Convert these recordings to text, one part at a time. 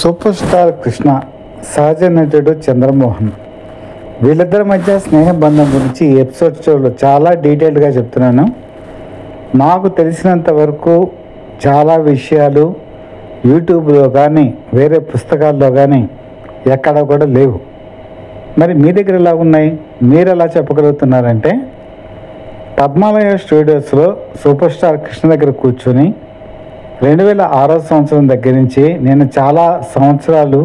Super star Krishna, సహజ నటుడు చంద్రమోహన్, వీళ్ళిద్దరి మధ్య స్నేహ బంధం గురించి ఈ ఎపిసోడ్లో చాలా డీటెయిల్డ్గా చెప్తున్నాను. నాకు తెలిసినంత వరకు చాలా విషయాలు యూట్యూబ్లో కానీ వేరే పుస్తకాల్లో కానీ ఎక్కడ కూడా లేవు. మరి మీ దగ్గర ఎలా ఉన్నాయి, మీరు ఎలా చెప్పగలుగుతున్నారంటే, పద్మాలయ స్టూడియోస్లో సూపర్ స్టార్ కృష్ణ దగ్గర కూర్చొని 2006 సంవత్సరం దగ్గర నుంచి నేను చాలా సంవత్సరాలు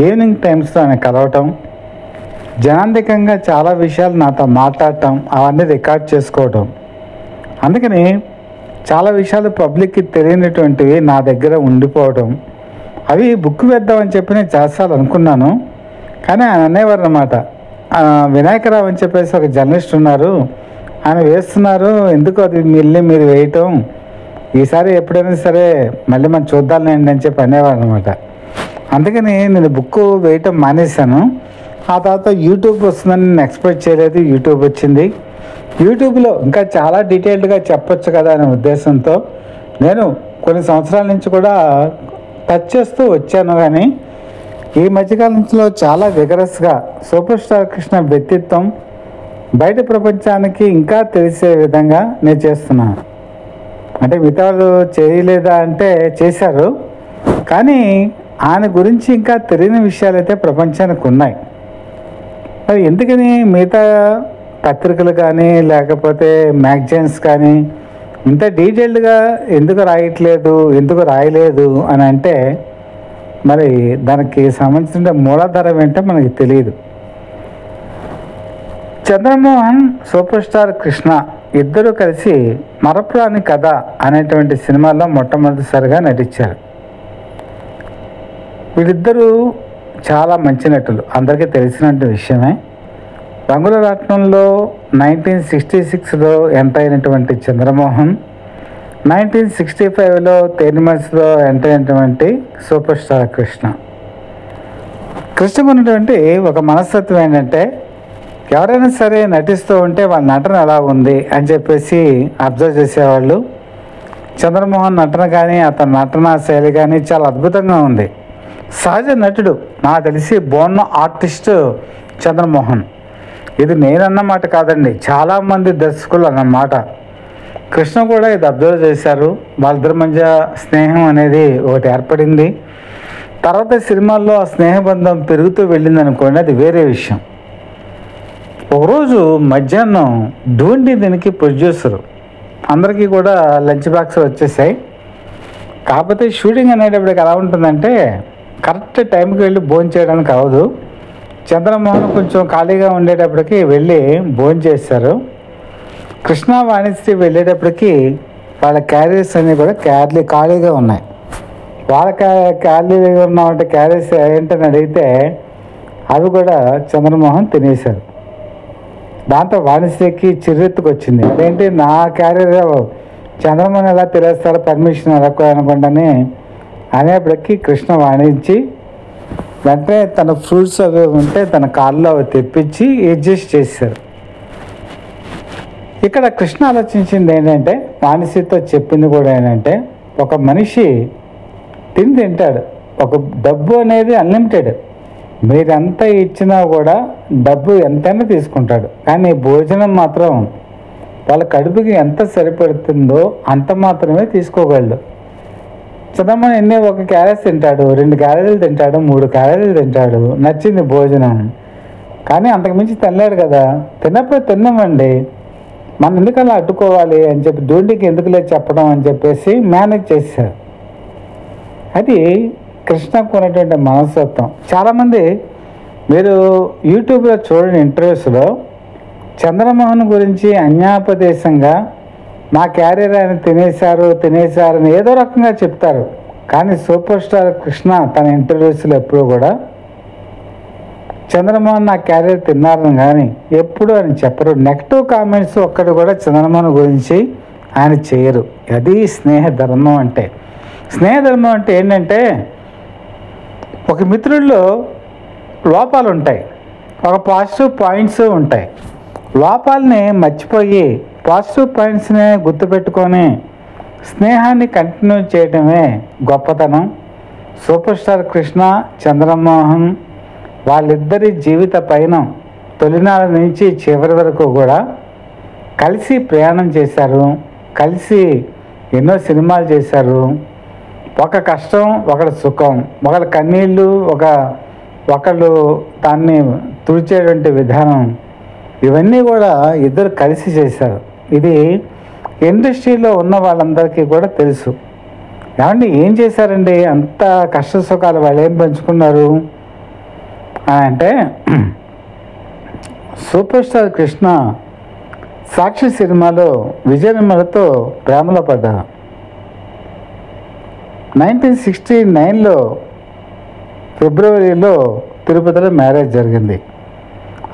ఈవినింగ్ టైమ్స్లో ఆయన కలవటం, జనాంతికంగా చాలా విషయాలు నాతో మాట్లాడటం, అవన్నీ రికార్డ్ చేసుకోవటం. అందుకని చాలా విషయాలు పబ్లిక్కి తెలియనటువంటివి నా దగ్గర ఉండిపోవడం, అవి బుక్ వేద్దామని చెప్పి నేను చాలాసార్లు అనుకున్నాను. కానీ ఆయన అనేవారు అన్నమాట, వినాయకరావు అని చెప్పేసి ఒక జర్నలిస్ట్ ఉన్నారు, ఆయన వేస్తున్నారు, ఎందుకు అది మీరు వేయటం, ఈసారి ఎప్పుడైనా సరే మళ్ళీ మనం చూద్దాంలేండి అని చెప్పి అనేవారు అనమాట. అందుకని నేను బుక్ వేయటం మానేశాను. ఆ తర్వాత యూట్యూబ్ వస్తుందని నేను ఎక్స్పెక్ట్ చేయలేదు, యూట్యూబ్ వచ్చింది. యూట్యూబ్లో ఇంకా చాలా డీటెయిల్డ్గా చెప్పొచ్చు కదా అనే ఉద్దేశంతో నేను కొన్ని సంవత్సరాల నుంచి కూడా టచ్ చేస్తూ వచ్చాను. కానీ ఈ మధ్యకాలంలో చాలా విగరస్గా సూపర్ స్టార్ కృష్ణ వ్యక్తిత్వం బయట ప్రపంచానికి ఇంకా తెలిసే విధంగా నేను చేస్తున్నాను. అంటే మిగతా వాళ్ళు చేయలేదా అంటే చేశారు, కానీ ఆయన గురించి ఇంకా తెలియని విషయాలు అయితే ప్రపంచానికి ఉన్నాయి. మరి ఎందుకని మిగతా పత్రికలు కానీ లేకపోతే మ్యాగజైన్స్ కానీ ఇంత డీటెయిల్డ్గా ఎందుకు రాయలేదు అని అంటే, మరి దానికి సంబంధించిన మూలాధారం ఏంటో మనకి తెలియదు. చంద్రమోహన్, సూపర్ స్టార్ కృష్ణ ఇద్దరు కలిసి మరపురాని కథ అనేటువంటి సినిమాలో మొట్టమొదటిసారిగా నటించారు. వీళ్ళిద్దరూ చాలా మంచి నటులు, అందరికీ తెలిసిన విషయమే. రంగుల రాట్నంలో 1966లో ఎంటర్ అయినటువంటి చంద్రమోహన్, 1965లో తేనిమల్స్లో ఎంటర్ అయినటువంటి సూపర్ స్టార్ కృష్ణ. కృష్ణకు ఉన్నటువంటి ఒక మనస్తత్వం ఏంటంటే, ఎవరైనా సరే నటిస్తూ ఉంటే వాళ్ళ నటన ఎలా ఉంది అని చెప్పేసి అబ్జర్వ్ చేసేవాళ్ళు. చంద్రమోహన్ నటన కానీ అతని నటన శైలి కానీ చాలా అద్భుతంగా ఉంది. సహజ నటుడు, నాకు తెలిసి బోర్న్ ఆర్టిస్ట్ చంద్రమోహన్. ఇది నేనన్నమాట కాదండి, చాలామంది దర్శకులు అన్నమాట. కృష్ణ కూడా ఇది అబ్జర్వ్ చేశారు. వాళ్ళిద్దరి మధ్య స్నేహం అనేది ఒకటి ఏర్పడింది. తర్వాత సినిమాల్లో ఆ స్నేహబంధం పెరుగుతూ వెళ్ళింది అనుకోండి, అది వేరే విషయం. ఒకరోజు మధ్యాహ్నం ఢూండి దీనికి ప్రొడ్యూసరు, అందరికీ కూడా లంచ్ బాక్స్ వచ్చేసాయి. కాకపోతే షూటింగ్ అనేటప్పటికి ఎలా ఉంటుందంటే, కరెక్ట్ టైంకి వెళ్ళి భోజనం చేయడానికి అవ్వదు. చంద్రమోహన్ కొంచెం ఖాళీగా ఉండేటప్పటికి వెళ్ళి భోజనం చేశారు. కృష్ణ, వాణిశ్రీ వెళ్ళేటప్పటికి వాళ్ళ క్యారియర్స్ అన్నీ కూడా ఖాళీగా ఉన్నాయి. వాళ్ళ ఖాళీగా ఉన్నామంటే క్యారియర్స్ ఏంటని అడిగితే అవి కూడా చంద్రమోహన్ తినేశారు. దాంతో వాణిశ్రీకి చిర్రెత్తుకు వచ్చింది, అదేంటి నా క్యారియర్ చంద్రమోహన్ ఎలా తినేస్తారో, పర్మిషన్ అడగ అనుకుంటాని అనేప్పటికీ కృష్ణ వాణించి వెంటనే తన ఫ్రూట్స్ అవి ఉంటే తన కార్లో అవి తెప్పించి అడ్జస్ట్ చేశారు. ఇక్కడ కృష్ణ ఆలోచించింది ఏంటంటే, వాణిశ్రీతో చెప్పింది కూడా ఏంటంటే, ఒక మనిషి తింటాడు, ఒక డబ్బు అనేది అన్లిమిటెడ్, మీరెంత ఇచ్చినా కూడా డబ్బు ఎంతైనా తీసుకుంటాడు, కానీ భోజనం మాత్రం వాళ్ళ కడుపుకి ఎంత సరిపడుతుందో అంత మాత్రమే తీసుకోగలడు. చంద్రమోహన్ ఒక క్యారేజ్ తింటాడు, 2 క్యారేజీలు తింటాడు, 3 క్యారేజీలు తింటాడు, నచ్చింది భోజనం, కానీ అంతకుమించి తినలేడు కదా. తిన్నప్పుడు తిన్నామండి, మనం ఎందుకు అలా అడ్డుకోవాలి అని చెప్పి డ్యూటీకి ఎందుకులే చెప్పడం అని చెప్పేసి మేనేజ్ చేశారు. అది కృష్ణకు ఉన్నటువంటి మనస్తత్వం. చాలామంది మీరు యూట్యూబ్లో చూడండి, ఇంటర్వ్యూస్లో చంద్రమోహన్ గురించి అన్యాపదేశంగా మా క్యారియర్ ఆయన తినేశారని ఏదో రకంగా చెప్తారు. కానీ సూపర్ స్టార్ కృష్ణ తన ఇంటర్వ్యూస్లో ఎప్పుడు కూడా చంద్రమోహన్ నా క్యారియర్ తిన్నారని కానీ ఎప్పుడు అని చెప్పరు. నెగిటివ్ కామెంట్స్ ఒక్కటి కూడా చంద్రమోహన్ గురించి ఆయన చేయరు. అది స్నేహధర్మం అంటే. స్నేహధర్మం అంటే ఏంటంటే, ఒక మిత్రుల్లో లోపాలు ఉంటాయి, ఒక పాజిటివ్ పాయింట్స్ ఉంటాయి. లోపాలని మర్చిపోయి పాజిటివ్ పాయింట్స్ని గుర్తుపెట్టుకొని స్నేహాన్ని కంటిన్యూ చేయడమే గొప్పతనం. సూపర్ స్టార్ కృష్ణ, చంద్రమోహన్ వాళ్ళిద్దరి జీవిత పయనం తొలినాళ్ళ నుంచి చివరి వరకు కూడా కలిసి ప్రయాణం చేశారు, కలిసి ఎన్నో సినిమాలు చేశారు. ఒక కష్టం, ఒకళ్ళ సుఖం, ఒకళ్ళ కన్నీళ్ళు, ఒకళ్ళు దాన్ని తుడిచేటువంటి విధానం, ఇవన్నీ కూడా ఇద్దరు కలిసి చేశారు. ఇది ఇండస్ట్రీలో ఉన్న వాళ్ళందరికీ కూడా తెలుసు. ఏమంటే ఏం చేశారండి, అంత కష్ట సుఖాలు వాళ్ళు ఏం పంచుకున్నారు అని అంటే, సూపర్ స్టార్ కృష్ణ సాక్షి సినిమాలో విజయనిర్మలతో ప్రేమలో పడ్డారు. 1969లో ఫిబ్రవరిలో తిరుపతిలో మ్యారేజ్ జరిగింది.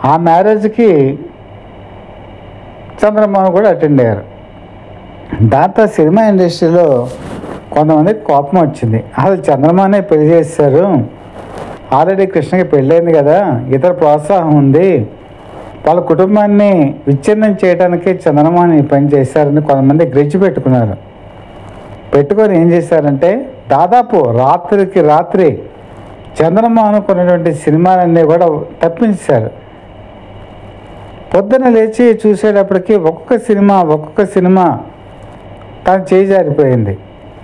ఆ మ్యారేజ్కి చంద్రమోహన్ కూడా అటెండ్ అయ్యారు. దాంతో సినిమా ఇండస్ట్రీలో కొంతమందికి కోపం వచ్చింది. అసలు చంద్రమోహనే పెళ్లి చేశారు, ఆల్రెడీ కృష్ణకి పెళ్ళైంది కదా, ఇతర ప్రోత్సాహం ఉంది, వాళ్ళ కుటుంబాన్ని విచ్ఛిన్నం చేయడానికి చంద్రమోహన్ ఈ పని చేశారని కొంతమంది గ్రిడ్జ్ పెట్టుకొని ఏం చేశారంటే, దాదాపు రాత్రికి రాత్రి చంద్రమోహన్ కొన్నటువంటి సినిమాలన్నీ కూడా తప్పించారు. పొద్దున లేచి చూసేటప్పటికి ఒక్కొక్క సినిమా తను చేయి జారిపోయింది.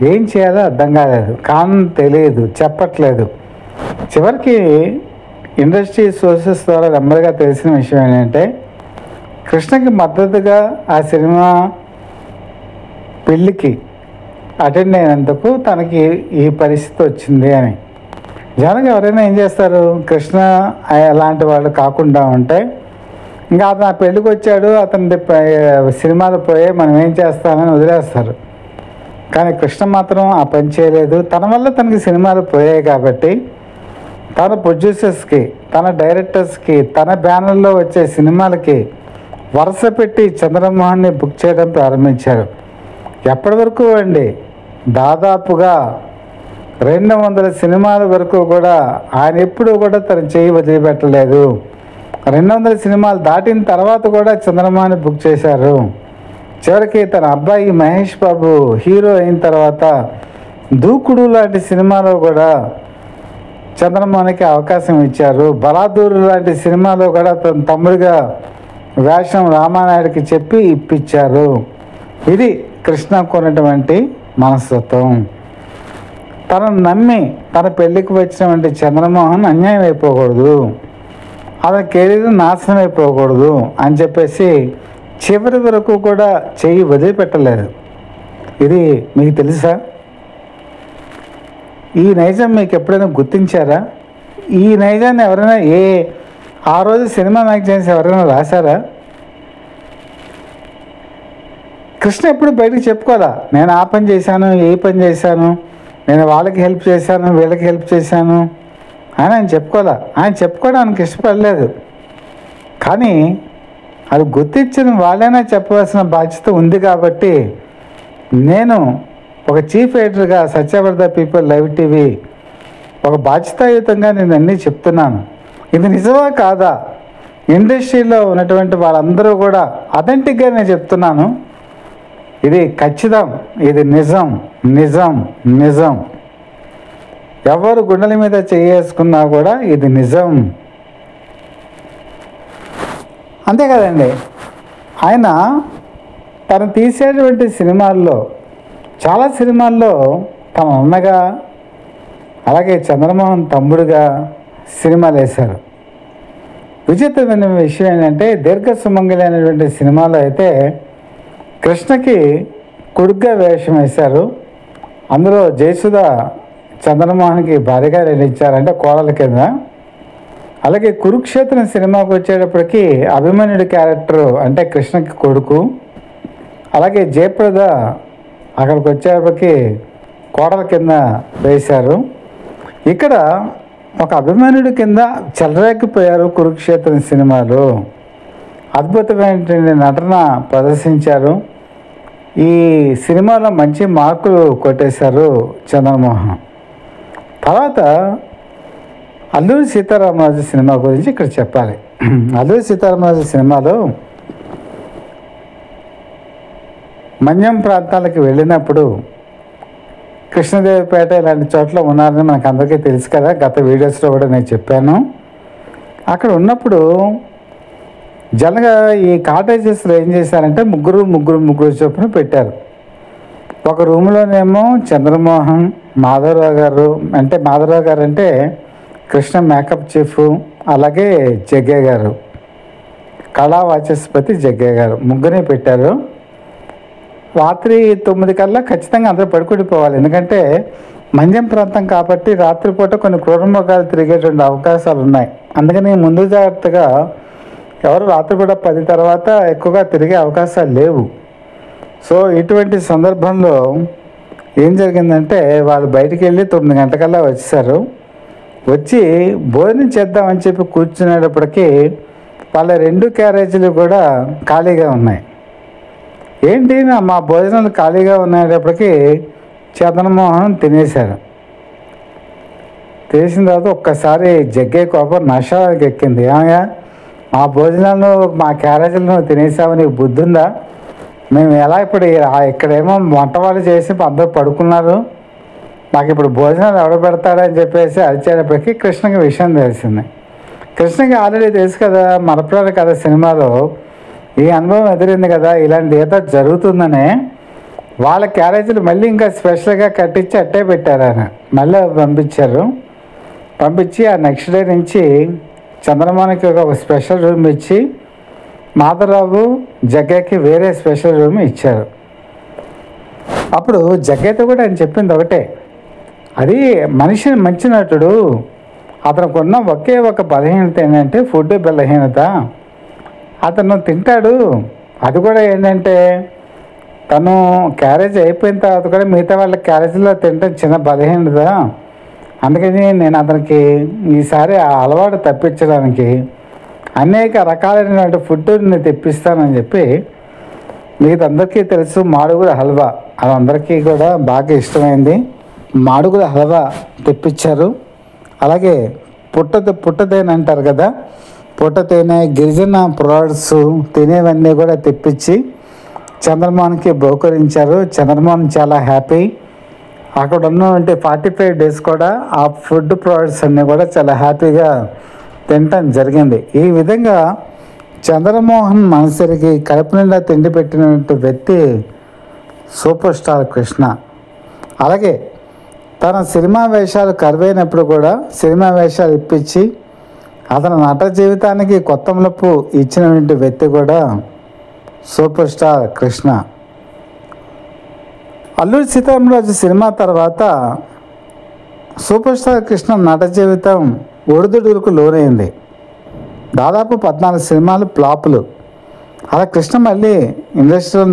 ఏం చేయాలో అర్థం కాలేదు, కారణం తెలియదు, చెప్పట్లేదు. చివరికి ఇండస్ట్రీ సోర్సెస్ ద్వారా నెమ్మదిగా తెలిసిన విషయం ఏంటంటే, కృష్ణకి మద్దతుగా ఆ సినిమా పెళ్ళికి అటెండ్ అయినందుకు తనకి ఈ పరిస్థితి వచ్చింది అని. జనానికి ఎవరైనా ఏం చేస్తారు, కృష్ణ అలాంటి వాళ్ళు కాకుండా ఉంటే ఇంకా అతను ఆ పెళ్ళికి వచ్చాడు, అతని సినిమాలు పోయే మనం ఏం చేస్తామని వదిలేస్తారు. కానీ కృష్ణ మాత్రం ఆ పని చేయలేదు. తన వల్ల తనకి సినిమాలు పోయాయి కాబట్టి తన ప్రొడ్యూసర్స్కి, తన డైరెక్టర్స్కి, తన బ్యానర్లో వచ్చే సినిమాలకి వరుస పెట్టి చంద్రమోహన్ని బుక్ చేయడం ప్రారంభించారు. ఎప్పటి వరకు అండి, దాదాపుగా 200 సినిమాల వరకు కూడా ఆయన ఎప్పుడూ కూడా తన చేయి వదిలిపెట్టలేదు. 200 సినిమాలు దాటిన తర్వాత కూడా చంద్రమోహన్ బుక్ చేశారు. చివరికి తన అబ్బాయి మహేష్ బాబు హీరో అయిన తర్వాత దూకుడు లాంటి సినిమాలో కూడా చంద్రమోహన్కి అవకాశం ఇచ్చారు. బలాదూరు లాంటి సినిమాలో కూడా తన తమ్ముడిగా వేషం రామానాయుడికి చెప్పి ఇప్పించారు. ఇది కృష్ణకు ఉన్నటువంటి మనస్తత్వం. తనను నమ్మి తన పెళ్ళికి వచ్చినటువంటి చంద్రమోహన్ అన్యాయం అయిపోకూడదు, అతని కెరీర్ నాశనం అయిపోకూడదు అని చెప్పేసి చివరి వరకు కూడా చెయ్యి వదిలిపెట్టలేదు. ఇది మీకు తెలుసా? ఈ నైజం మీకు ఎప్పుడైనా గుర్తించారా? ఈ నైజాన్ని ఎవరైనా ఆ రోజు సినిమా మ్యాగజైన్స్ ఎవరైనా రాశారా? కృష్ణ ఎప్పుడు బయటకు చెప్పుకోవాలా, నేను ఆ పని చేశాను, ఏ పని చేశాను, నేను వాళ్ళకి హెల్ప్ చేశాను, వీళ్ళకి హెల్ప్ చేశాను అని ఆయన చెప్పుకోవాలా. ఆయన చెప్పుకోవడానికి ఇష్టపడలేదు. కానీ అది గుర్తించిన వాళ్ళైనా చెప్పవలసిన బాధ్యత ఉంది. కాబట్టి నేను ఒక చీఫ్ ఎడిటర్గా సత్యవర్ధ పీపుల్ లైవ్ టీవీ ఒక బాధ్యతాయుతంగా నేను అన్నీ చెప్తున్నాను. ఇది నిజమా కాదా, ఇండస్ట్రీలో ఉన్నటువంటి వాళ్ళందరూ కూడా అథెంటిక్గా నేను చెప్తున్నాను. ఇది ఖచ్చితం, ఇది నిజం నిజం నిజం. ఎవరు గుండెల మీద చేసుకున్నా కూడా ఇది నిజం. అంతే కదండి. ఆయన తను తీసేటువంటి సినిమాల్లో చాలా సినిమాల్లో తన అన్నగా, అలాగే చంద్రమోహన్ తమ్ముడుగా సినిమాలు వేశారు. విచిత్రమైన విషయం ఏంటంటే, దీర్ఘ సుమంగళి అనేటువంటి సినిమాలో అయితే కృష్ణకి కొడుగ్గా వేషం వేశారు. అందులో జయసుధ చంద్రమోహన్కి భార్యగా నటించారంటే కోడల కింద. అలాగే కురుక్షేత్రం సినిమాకి వచ్చేటప్పటికి అభిమన్యుడి క్యారెక్టర్ అంటే కృష్ణకి కొడుకు. అలాగే జయప్రద అక్కడికి వచ్చేటప్పటికి కోడల కింద వేశారు. ఇక్కడ ఒక అభిమన్యుడి కింద చెలరేగిపోయారు కురుక్షేత్రం సినిమాలో. అద్భుతమైనటువంటి నటన ప్రదర్శించారు. ఈ సినిమాలో మంచి మార్కులు కొట్టేశారు చంద్రమోహన్. తర్వాత అల్లూరి సీతారామరాజు సినిమా గురించి ఇక్కడ చెప్పాలి. అల్లూరి సీతారామరాజు సినిమాలో మన్యం ప్రాంతాలకు వెళ్ళినప్పుడు కృష్ణదేవిపేట ఇలాంటి చోట్ల ఉన్నారని మనకు అందరికీ తెలుసు కదా, గత వీడియోస్లో కూడా నేను చెప్పాను. అక్కడ ఉన్నప్పుడు జనగా ఈ కాటేజెస్లో ఏం చేశారంటే ముగ్గురు చొప్పున పెట్టారు. ఒక రూమ్లోనేమో చంద్రమోహన్, మాధవరావు గారు అంటే కృష్ణ మేకప్ చీఫ్, అలాగే జగ్గయ్య గారు, కళా వాచస్పతి జగ్గయ్య గారు, ముగ్గురే పెట్టారు. రాత్రి 9 కల్లా ఖచ్చితంగా అందరూ పడుకుండిపోవాలి. ఎందుకంటే మంజం ప్రాంతం కాబట్టి రాత్రిపూట కొన్ని క్రూరమృగాలు తిరిగేటువంటి అవకాశాలు ఉన్నాయి. అందుకని ముందు జాగ్రత్తగా ఎవరు రాత్రిపూట 10 తర్వాత ఎక్కువగా తిరిగే అవకాశాలు లేవు. సో ఇటువంటి సందర్భంలో ఏం జరిగిందంటే వాళ్ళు బయటికి వెళ్ళి 9 గంటకల్లా వచ్చేసారు. వచ్చి భోజనం చేద్దామని చెప్పి కూర్చునేటప్పటికీ వాళ్ళ 2 క్యారేజీలు కూడా ఖాళీగా ఉన్నాయి. ఏంటి మా భోజనాలు ఖాళీగా ఉన్నప్పటికీ చంద్రమోహన్ తినేశారు. తినేసిన తర్వాత ఒక్కసారి జగ్గే కోపం నష్టానికి ఎక్కింది. ఏమయ్యా, మా భోజనాలను మా క్యారేజీలను తినేసావు, నీకు బుద్ధి ఉందా? మేము ఎలా ఇప్పుడు ఇక్కడేమో వంట వాళ్ళు చేసి అందరూ పడుకున్నారు, మాకు ఇప్పుడు భోజనాలు ఎవడ పెడతాడని చెప్పేసి అరిచేటప్పటికీ కృష్ణకి విషయం తెలిసింది. కృష్ణకి ఆల్రెడీ తెలుసు కదా, మరపురాలు కదా సినిమాలో ఈ అనుభవం ఎదిరింది కదా, ఇలాంటి ఏదో జరుగుతుందనే వాళ్ళ క్యారేజీలు మళ్ళీ ఇంకా స్పెషల్గా కట్టించి అట్టే పెట్టారు. ఆయన మళ్ళీ పంపించి ఆ నెక్స్ట్ డే నుంచి చంద్రమోహన్కి ఒక స్పెషల్ రూమ్ ఇచ్చి మాధవరావు జగ్గయ్యకి వేరే స్పెషల్ రూమ్ ఇచ్చారు. అప్పుడు జగ్గయ్యతో కూడా ఆయన చెప్పింది ఒకటే, అది మనిషిని మంచి నటుడు, అతనికి ఉన్న ఒకే ఒక బలహీనత ఏంటంటే ఫుడ్ బలహీనత. అతను తింటాడు, అది కూడా ఏంటంటే తను క్యారేజ్ అయిపోయిన తర్వాత కూడా మిగతా వాళ్ళ క్యారేజీలో తింటాం చిన్న బలహీనత. అందుకని నేను అతనికి ఈసారి ఆ అలవాటు తప్పించడానికి అనేక రకాలైనటువంటి ఫుడ్ని తెప్పిస్తానని చెప్పి, మీకు అందరికీ తెలుసు మాడుగుల హల్వా, అది అందరికీ కూడా బాగా ఇష్టమైంది. మాడుగుల హల్వా తెప్పించారు. అలాగే పుట్టతేనె అంటారు కదా, పుట్టతేనె, గిరిజన ప్రోడక్ట్స్ తినేవన్నీ కూడా తెప్పించి చంద్రమోహన్కి బహుకరించారు. చంద్రమోహన్ చాలా హ్యాపీ. అక్కడ ఉన్నటువంటి 45 డేస్ కూడా ఆ ఫుడ్ ప్రోడక్ట్స్ అన్నీ కూడా చాలా హ్యాపీగా తినటం జరిగింది. ఈ విధంగా చంద్రమోహన్ మనసరికి కడుపు నిండా తిండి పెట్టినటువంటి వ్యక్తి సూపర్ స్టార్ కృష్ణ. అలాగే తన సినిమా వేషాలు కరువైనప్పుడు కూడా సినిమా వేషాలు ఇప్పించి అతని నట జీవితానికి కొత్త మలుపు ఇచ్చినటువంటి వ్యక్తి కూడా super star Krishna. Alluri Sitaramaraju cinema తర్వాత సూపర్ స్టార్ కృష్ణ నట జీవితం ఒడిదుడుకు లోనైంది. దాదాపు 14 సినిమాలు ఫ్లాపులు. అలా కృష్ణ మళ్ళీ ఇండస్ట్రీలో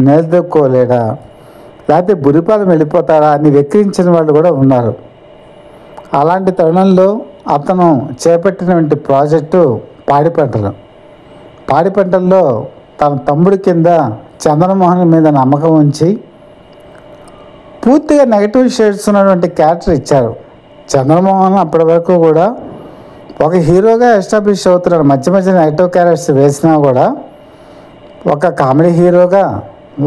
నిలదొక్కోలేడా, లేకపోతే బురిపాలెం వెళ్ళిపోతాడా అని వెక్కిరించిన వాళ్ళు కూడా ఉన్నారు. అలాంటి తరుణంలో అతను చేపట్టినటువంటి ప్రాజెక్టు పాడి పంటల్లో తన తమ్ముడి కింద చంద్రమోహన్ మీద నమ్మకం ఉంచి పూర్తిగా నెగటివ్ షేడ్స్ ఉన్నటువంటి క్యారెక్టర్ ఇచ్చారు. చంద్రమోహన్ అప్పటి వరకు కూడా ఒక హీరోగా ఎస్టాబ్లిష్ అవుతున్నాడు. మధ్య నెగటివ్ క్యారెక్టర్స్ వేసినా కూడా ఒక కామెడీ హీరోగా,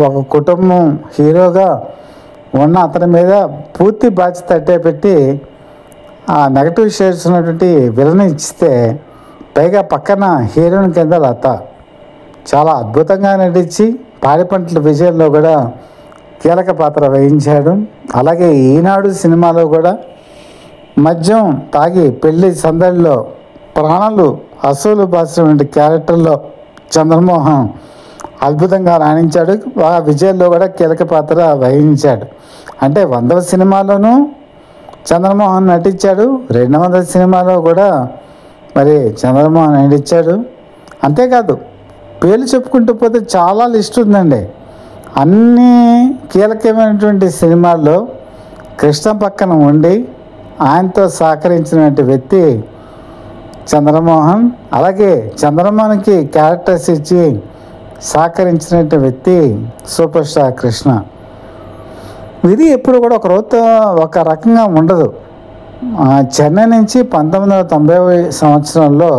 ఒక కుటుంబం హీరోగా ఉన్న అతని మీద పూర్తి బాధ్యత అట్టే పెట్టి ఆ నెగటివ్ షేడ్స్ ఉన్నటువంటి విలన్ ఇస్తే, పైగా పక్కన హీరోయిన్ కింద లత చాలా అద్భుతంగా నటించి పాడి పంటల విజయంలో కూడా కీలక పాత్ర వహించాడు. అలాగే ఈనాడు సినిమాలో కూడా మద్యం తాగి పెళ్లి సందడిలో ప్రాణాలు అసూలు బాసినటువంటి క్యారెక్టర్లో చంద్రమోహన్ అద్భుతంగా రాణించాడు. ఆ విజయంలో కూడా కీలక పాత్ర వహించాడు. అంటే 100వ సినిమాలోనూ చంద్రమోహన్ నటించాడు, 200 సినిమాలో కూడా మరి చంద్రమోహన్ నటించాడు. అంతేకాదు పేర్లు చెప్పుకుంటూ పోతే చాలా లిస్ట్ ఉందండి. అన్ని కీలకమైనటువంటి సినిమాల్లో కృష్ణ పక్కన ఉండి ఆయనతో సహకరించినటువంటి వ్యక్తి చంద్రమోహన్. అలాగే చంద్రమోహన్కి క్యారెక్టర్స్ ఇచ్చి సహకరించినటువంటి వ్యక్తి సూపర్ స్టార్ కృష్ణ. ఇది ఎప్పుడు కూడా ఒక రకంగా ఉండదు. చెన్నై నుంచి 1990 సంవత్సరంలో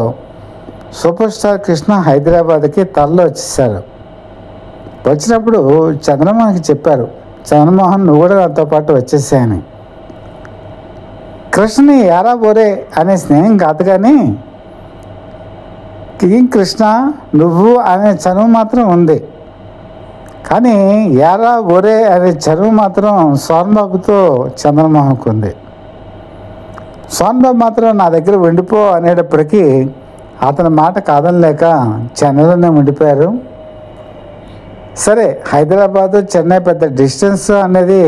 సూపర్ స్టార్ కృష్ణ హైదరాబాద్కి తరలి వచ్చేసారు. వచ్చినప్పుడు చంద్రమోహన్కి చెప్పారు, చంద్రమోహన్ నువ్వు కూడా నాతో పాటు వచ్చేసాయని. కృష్ణని యారా బోరే అనే స్నేహం కాదు, కానీ ఏం కృష్ణ నువ్వు అనే చనువు మాత్రం ఉంది. కానీ యారా ఒరే అనే చనువు మాత్రం సోన్బాబుతో చంద్రమోహన్కు ఉంది. సోన్బాబు మాత్రం నా దగ్గర ఉండిపో అనేటప్పటికీ అతని మాట కాదనలేక చెన్నైలోనే ఉండిపోయారు. సరే, హైదరాబాదు చెన్నై పెద్ద డిస్టెన్స్ అనేది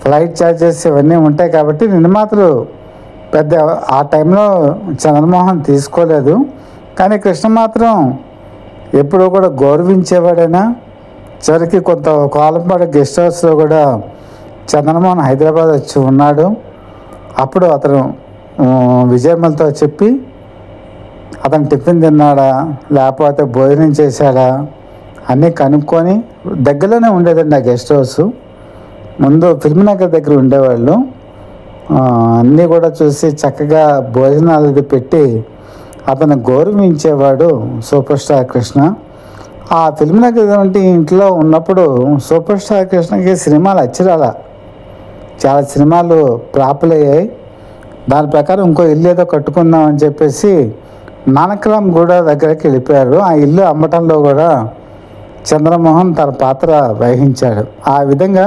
ఫ్లైట్ ఛార్జెస్ ఇవన్నీ ఉంటాయి కాబట్టి నిన్ను మాత్రం పెద్ద ఆ టైంలో చంద్రమోహన్ తీసుకోలేదు. కానీ కృష్ణ మాత్రం ఎప్పుడూ కూడా గౌరవించేవాడైనా చివరికి కొంత కాలం పాటు గెస్ట్ హౌస్లో కూడా చంద్రమోహన్ హైదరాబాద్ వచ్చి ఉన్నాడు. అప్పుడు అతను విజయమ్మలతో చెప్పి అతను టిఫిన్ తిన్నాడా లేకపోతే భోజనం చేశాడా అన్నీ కనుక్కొని, దగ్గరలోనే ఉండేదండి ఆ గెస్ట్ హౌస్. ముందు ఫిల్మ్ నగర్ దగ్గర ఉండేవాళ్ళు. అన్నీ కూడా చూసి చక్కగా భోజనాలు పెట్టి అతను గౌరవించేవాడు సూపర్ స్టార్ కృష్ణ. ఆ ఫిల్మ్ నగర్ వంటి ఇంట్లో ఉన్నప్పుడు సూపర్ స్టార్ కృష్ణకి సినిమాలు అచ్చిరాల, చాలా సినిమాలు ప్రాపులయ్యాయి. దాని ప్రకారం ఇంకో ఇల్లు ఏదో కట్టుకుందాం అని చెప్పేసి నానక్రామ్ గూడ దగ్గరికి వెళ్ళిపోయారు. ఆ ఇల్లు అమ్మటంలో కూడా చంద్రమోహన్ తన పాత్ర వహించాడు. ఆ విధంగా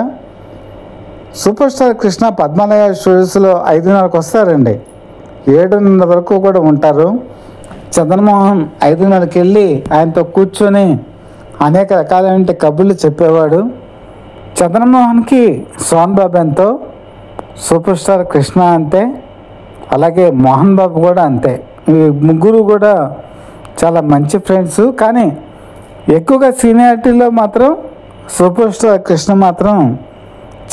సూపర్ స్టార్ కృష్ణ పద్మాలయ స్టూడియోస్లో 5:30కి వస్తారండి, 7:30 వరకు కూడా ఉంటారు. చంద్రమోహన్ 5:30కి వెళ్ళి ఆయనతో కూర్చొని అనేక రకాలైన కబుర్లు చెప్పేవాడు. చంద్రమోహన్కి సోన్బాబు ఎంతో, సూపర్ స్టార్ కృష్ణ అంతే, అలాగే మోహన్ బాబు కూడా అంతే. ఈ ముగ్గురు కూడా చాలా మంచి ఫ్రెండ్స్. కానీ ఎక్కువగా సీనియారిటీలో మాత్రం సూపర్ స్టార్ కృష్ణ మాత్రం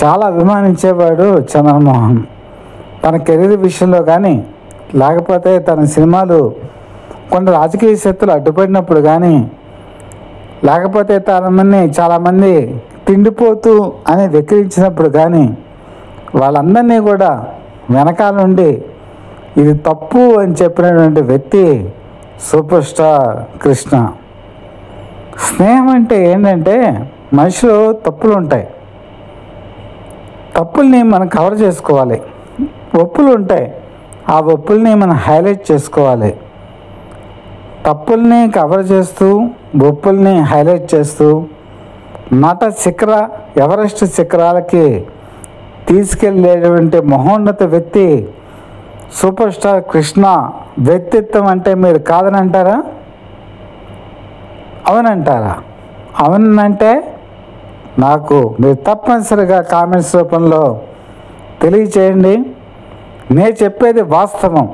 చాలా అభిమానించేవాడు చంద్రమోహన్. తన కెరీర్ విషయంలో కానీ లేకపోతే తన సినిమాలు కొన్ని రాజకీయ శక్తులు అడ్డుపడినప్పుడు కానీ లేకపోతే చాలామంది తిండిపోతూ అని వెక్కిరించినప్పుడు కానీ వాళ్ళందరినీ కూడా వెనకాల నుండి ఇది తప్పు అని చెప్పినటువంటి వ్యక్తి సూపర్ స్టార్ కృష్ణ. స్నేహం అంటే ఏంటంటే మనిషిలో తప్పులు ఉంటాయి, తప్పుల్ని మనం కవర్ చేసుకోవాలి. ఒప్పులు ఉంటాయి, ఆ ఒప్పుల్ని మనం హైలైట్ చేసుకోవాలి. తప్పుల్ని కవర్ చేస్తూ ఒప్పుల్ని హైలైట్ చేస్తూ ఎవరెస్ట్ శిఖరాలకి తీసుకెళ్ళేటువంటి మహోన్నత వ్యక్తి సూపర్ స్టార్ కృష్ణ వ్యక్తిత్వం. అంటే మీరు కాదని అంటారా? అవునంటారా? అవునంటే నాకు మీరు తప్పనిసరిగా కామెంట్స్ రూపంలో తెలియచేయండి. నేను చెప్పేది వాస్తవం.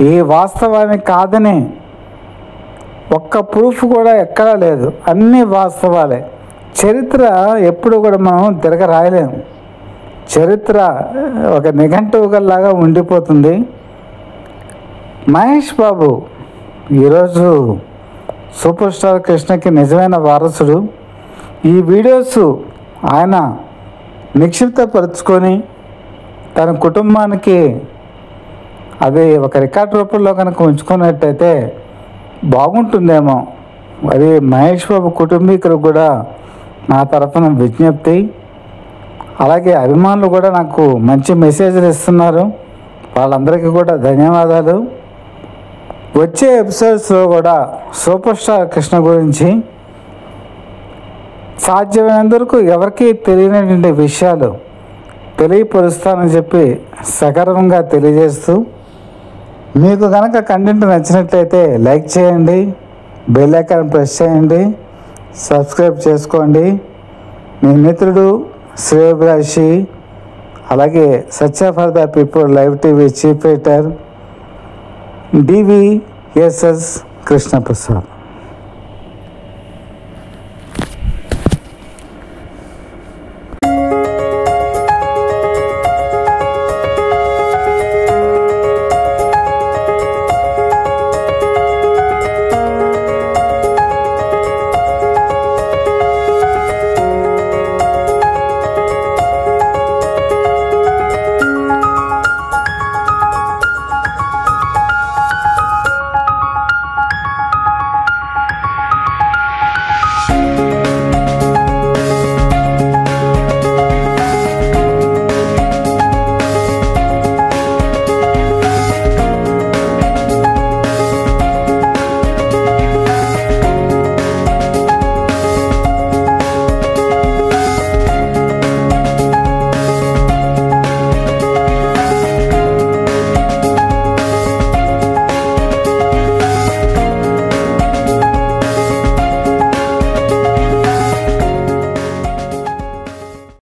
ఈ వాస్తవాన్ని కాదని ఒక్క ప్రూఫ్ కూడా ఎక్కడా లేదు, అన్నీ వాస్తవాలే. చరిత్ర ఎప్పుడు కూడా మనం తిరగ రాయలేము. చరిత్ర ఒక నిఘంటువుగల్లాగా ఉండిపోతుంది. మహేష్ బాబు ఈరోజు సూపర్ స్టార్ కృష్ణకి నిజమైన వారసుడు. ఈ వీడియోస్ ఆయన నిక్షిప్తపరుచుకొని తన కుటుంబానికి అది ఒక రికార్డ్ రూపంలో కనుక ఉంచుకున్నట్టయితే బాగుంటుందేమో. అది మహేష్ బాబు కుటుంబీకులకు కూడా నా తరఫున విజ్ఞప్తి. అలాగే అభిమానులు కూడా నాకు మంచి మెసేజ్లు ఇస్తున్నారు, వాళ్ళందరికీ కూడా ధన్యవాదాలు. వచ్చే ఎపిసోడ్స్లో కూడా సూపర్ స్టార్ కృష్ణ గురించి సాధ్యమైనందుకు ఎవరికీ తెలియనటువంటి విషయాలు తెలియపరుస్తానని చెప్పి సగర్వంగా తెలియజేస్తూ, మీకు కనుక కంటెంట్ నచ్చినట్లయితే లైక్ చేయండి, బెల్ ఐకాన్ ప్రెస్ చేయండి, సబ్స్క్రైబ్ చేసుకోండి. మీ మిత్రుడు శ్రేయభిలాషి, అలాగే Satya for the people live TV chief editor DVSS Krishnaprasad.